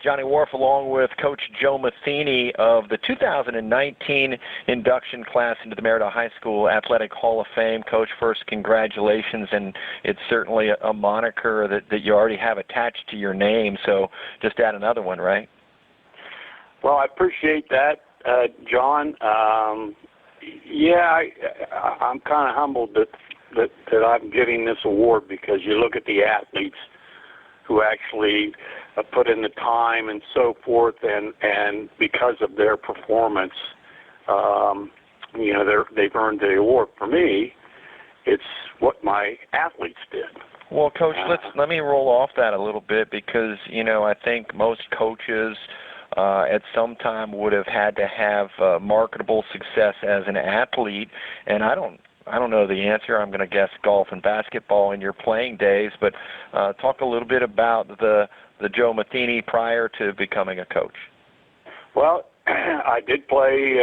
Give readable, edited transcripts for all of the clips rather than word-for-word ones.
Johnny Wharff along with Coach Joe Matheny of the 2019 induction class into the Marietta High School Athletic Hall of Fame. Coach, first, congratulations, and it's certainly a moniker that you already have attached to your name, so just add another one, right? Well, I appreciate that, John. Yeah, I'm kind of humbled that I'm getting this award, because you look at the athletes who actually put in the time and so forth, and because of their performance, they've earned the award. For me, it's what my athletes did. Well, Coach, let me roll off that a little bit, because I think most coaches at some time would have had to have marketable success as an athlete, and I don't know the answer. I'm going to guess golf and basketball in your playing days, but talk a little bit about the Joe Matheny prior to becoming a coach. Well, I did play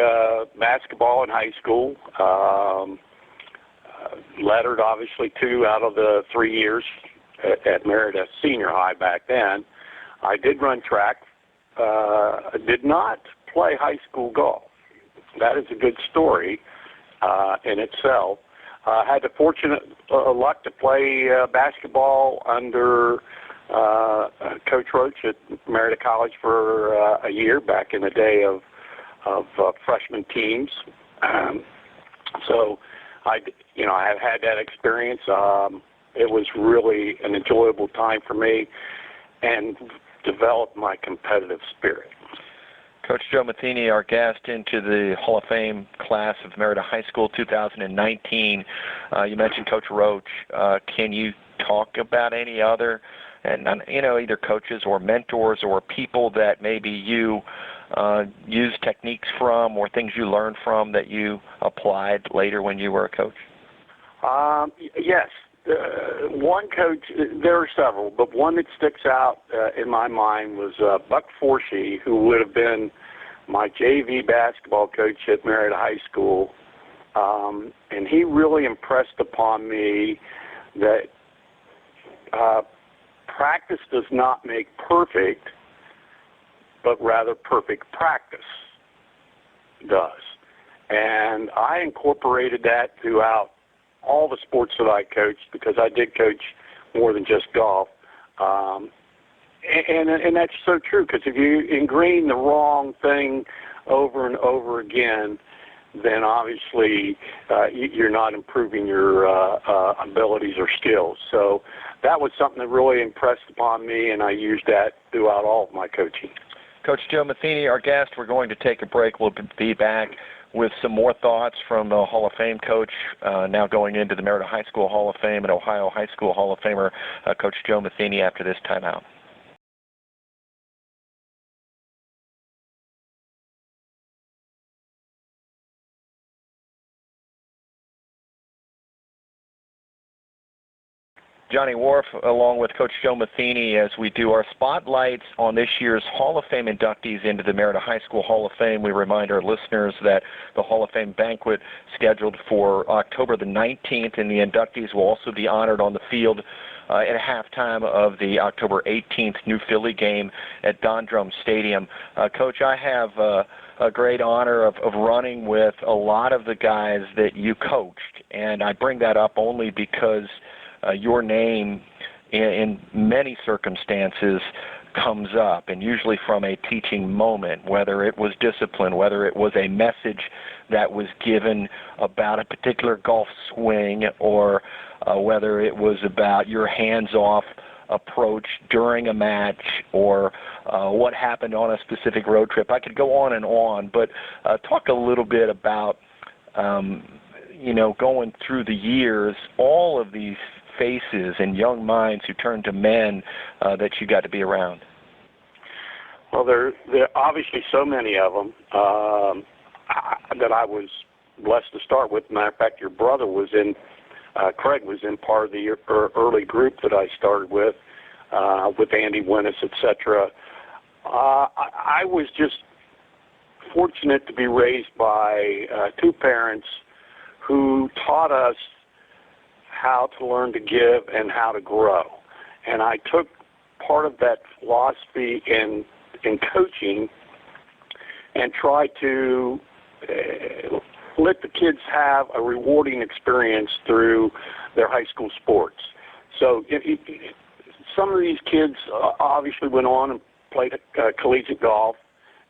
basketball in high school. Lettered, obviously, 2 out of the 3 years at Marietta Senior High back then. I did run track. Did not play high school golf. That is a good story in itself. Had the fortunate luck to play basketball under Coach Roach at Marietta College for a year back in the day of freshman teams. So I have had that experience. It was really an enjoyable time for me, and developed my competitive spirit. Coach Joe Matheny, our guest into the Hall of Fame class of Marietta High School 2019. You mentioned Coach Roach. Can you talk about any other, either coaches or mentors or people that maybe you use techniques from or things you learned from that you applied later when you were a coach? Yes. One coach, there are several, but one that sticks out in my mind was Buck Forshee, who would have been my JV basketball coach at Marietta High School. And he really impressed upon me that practice does not make perfect, but rather perfect practice does. And I incorporated that throughout all the sports that I coached, because I did coach more than just golf. And that's so true, because if you ingrain the wrong thing over and over again, then obviously you're not improving your abilities or skills. So that was something that really impressed upon me, and I used that throughout all of my coaching. Coach Joe Matheny, our guest. We're going to take a break. We'll be back with some more thoughts from the Hall of Fame coach, now going into the Marietta High School Hall of Fame and Ohio High School Hall of Famer, Coach Joe Matheny, after this timeout. Johnny Wharff along with Coach Joe Matheny as we do our spotlights on this year's Hall of Fame inductees into the Marietta High School Hall of Fame. We remind our listeners that the Hall of Fame banquet scheduled for October the 19th, and the inductees will also be honored on the field at halftime of the October 18th New Philly game at Don Drum Stadium. Coach, I have a great honor of running with a lot of the guys that you coached, and I bring that up only because your name in many circumstances comes up, and usually from a teaching moment, whether it was discipline, whether it was a message that was given about a particular golf swing, or whether it was about your hands-off approach during a match, or what happened on a specific road trip. I could go on, but talk a little bit about, going through the years, all of these faces and young minds who turned to men that you got to be around. Well, there are obviously so many of them that I was blessed to start with. Matter of fact, your brother was in, Craig was in part of the early group that I started with Andy Winnis, etc. I was just fortunate to be raised by 2 parents who taught us how to learn to give and how to grow. And I took part of that philosophy in coaching and try to let the kids have a rewarding experience through their high school sports. So some of these kids obviously went on and played collegiate golf,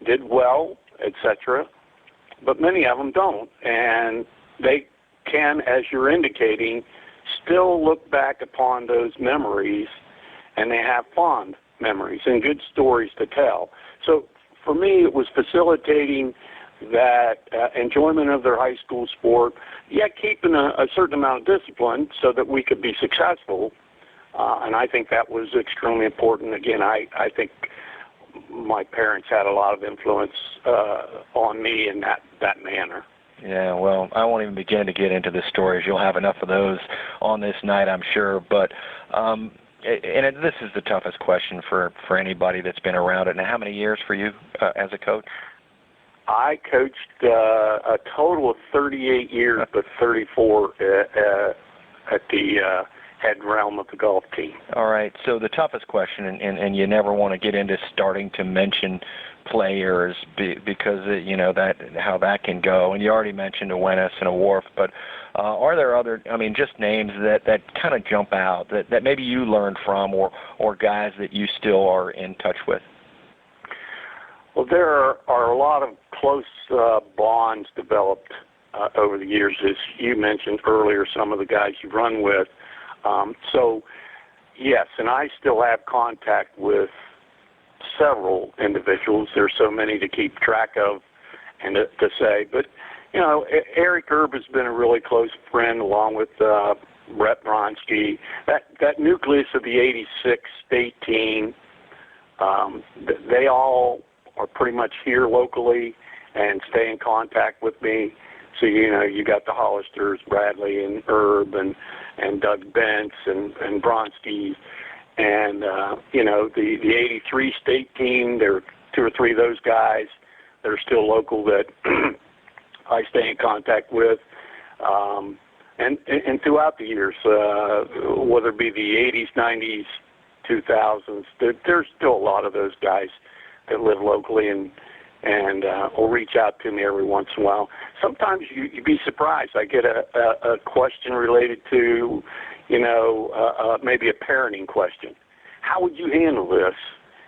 did well, etc., but many of them don't, and they can, as you're indicating, still look back upon those memories, and they have fond memories and good stories to tell. So for me, it was facilitating that enjoyment of their high school sport, yet keeping a certain amount of discipline so that we could be successful. And I think that was extremely important. Again, I think my parents had a lot of influence on me in that manner. Yeah, well, I won't even begin to get into the stories. You'll have enough of those on this night, I'm sure. But this is the toughest question for anybody that's been around it. Now, how many years for you as a coach? I coached a total of 38 years, but 34 at the head realm of the golf team. All right. So the toughest question, and you never want to get into starting to mention players because that how that can go. And you already mentioned a Wennis and a Wharff, but are there other? I mean, just names that kind of jump out that maybe you learned from, or guys that you still are in touch with. Well, there are a lot of close bonds developed over the years, as you mentioned earlier, some of the guys you've run with. So, yes, and I still have contact with several individuals. There's so many to keep track of and to say. But, Eric Erb has been a really close friend, along with Brett Bronski. That nucleus of the 86 state team, they all are pretty much here locally and stay in contact with me. So, you got the Hollisters, Bradley and Erb and Doug Bentz and Bronski. And, the 83 state team, there are two or three of those guys that are still local that I stay in contact with. And throughout the years, whether it be the 80s, 90s, 2000s, there's still a lot of those guys that live locally and will reach out to me every once in a while. Sometimes you'd be surprised. I get a question related to, maybe a parenting question. How would you handle this?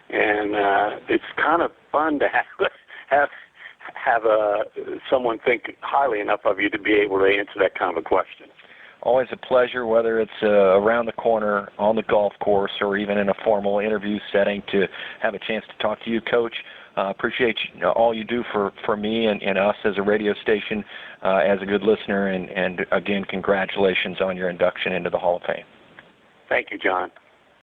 And it's kind of fun to have someone think highly enough of you to be able to answer that kind of a question. Always a pleasure, whether it's around the corner, on the golf course, or even in a formal interview setting, to have a chance to talk to you, Coach. Appreciate all you do for me and us as a radio station, as a good listener, and again, congratulations on your induction into the Hall of Fame. Thank you, John.